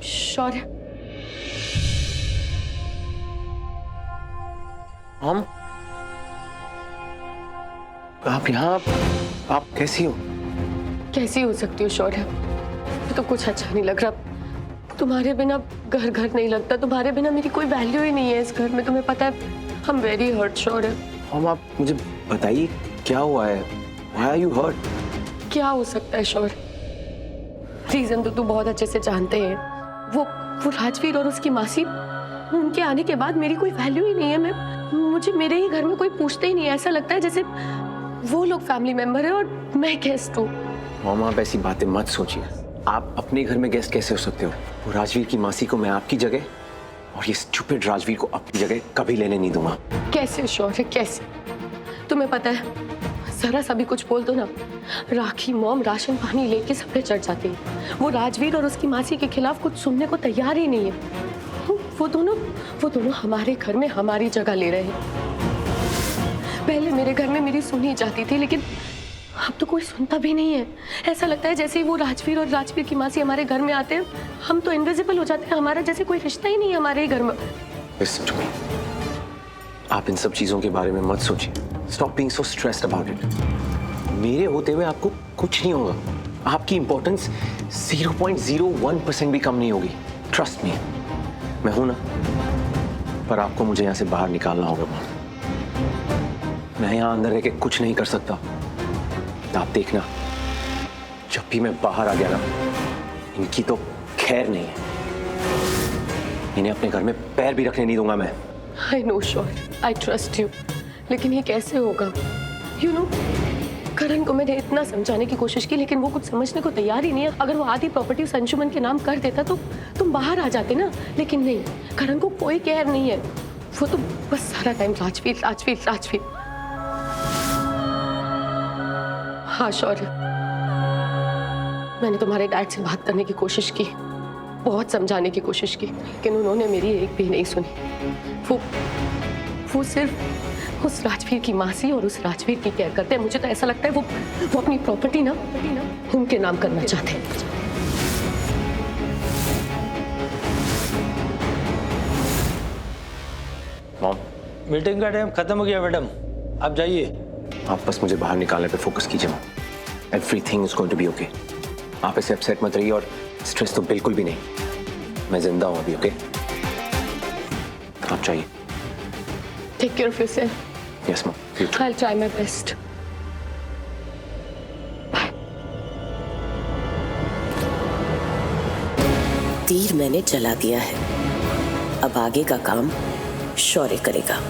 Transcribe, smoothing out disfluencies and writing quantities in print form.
शौर्य, हम आप यहाँ, आप कैसी हो? कैसी हो सकती हो शौर्य? मुझे तो कुछ अच्छा नहीं लग रहा। तुम्हारे बिना घर घर नहीं लगता, तुम्हारे बिना मेरी कोई वैल्यू ही नहीं है इस घर में, तुम्हें पता है। आई एम वेरी हर्ट शौर्य। हम आप मुझे बताइए क्या हुआ है? Why are you hurt? क्या हो सकता है शौर्य? रीजन तो तू बहुत अच्छे से जानते हैं। वो राजवीर और उसकी मासी, उनके आने के बाद मेरी कोई वैल्यू ही नहीं है। मुझे मेरे ही घर में कोई पूछते ही नहीं है। ऐसा लगता है जैसे वो लोग फैमिली मेंबर है और मैं गेस्ट हूँ। मॉम आप ऐसी बातें मत सोचिए। आप अपने घर में गेस्ट कैसे हो सकते हो? वो राजवीर की मासी को मैं आपकी जगह और ये स्टूपिड राजवीर को अपनी जगह कभी लेने नहीं दूंगा। कैसे शौर्य, कैसे? तुम्हें पता है, जरा सा भी कुछ बोल दो ना, राखी मॉम राशन पानी लेके सब पे चढ़ जाती है। वो राजवीर और उसकी मासी के खिलाफ कुछ सुनने को तैयार ही नहीं है। वो दोनों हमारे घर में हमारी जगह ले रहे हैं। पहले मेरे घर में मेरी सुनी जाती थी, लेकिन अब तो कोई सुनता भी नहीं है। ऐसा लगता है जैसे ही वो राजवीर और राजवीर की मासी हमारे घर में आते हैं, हम तो इनविजिबल हो जाते हैं। हमारा जैसे कोई रिश्ता ही नहीं है हमारे ही घर में। Listen to me. आप इन सब चीजों के बारे में मत सोचिए। Stop being so stressed about it. मेरे होते हुए आपको कुछ नहीं होगा। आपकी इंपॉर्टेंस 0.01% भी कम नहीं होगी। Trust me. मैं हूं ना। पर आपको मुझे यहाँ से बाहर निकालना होगा। मैं यहाँ अंदर रह के कुछ नहीं कर सकता। आप देखना, जब भी मैं बाहर आ गया ना, इनकी तो खैर नहीं है। इन्हें अपने घर में पैर भी रखने नहीं दूंगा मैं। I know Shaurya, I trust you, लेकिन ये कैसे होगा? You know, करण को मैंने इतना समझाने की कोशिश की, लेकिन वो कुछ समझने को तैयार ही नहीं है। अगर वो आधी प्रॉपर्टी उस अंशुमन के नाम कर देता तो तुम बाहर आ जाते ना, लेकिन नहीं, करण को कोई केयर नहीं है। वो तो बस सारा टाइम राजवीर राजवीर राजवीर। हाँ शौर्य, मैंने तुम्हारे डैड से बात करने की कोशिश की, बहुत समझाने की कोशिश की, लेकिन उन्होंने मेरी एक भी नहीं सुनी। वो सिर्फ उस राजवीर की मासी और उस राजवीर की केयर करते हैं। मुझे तो ऐसा लगता है वो अपनी प्रॉपर्टी ना उनके नाम करना चाहते हैं। मॉम, मीटिंग का टाइम खत्म हो गया मैडम, आप जाइए। आप बस मुझे बाहर निकालने पे फोकस कीजिए mom. Everything is going to be okay. आप ऐसे अपसेट मत रहिए और स्ट्रेस तो बिल्कुल भी नहीं। मैं जिंदा हूं अभी, ओके? आप चाहिए। Take care of yourself. Yes mom. I will try my best. तीर मैंने जला दिया है, अब आगे का काम शौर्य करेगा।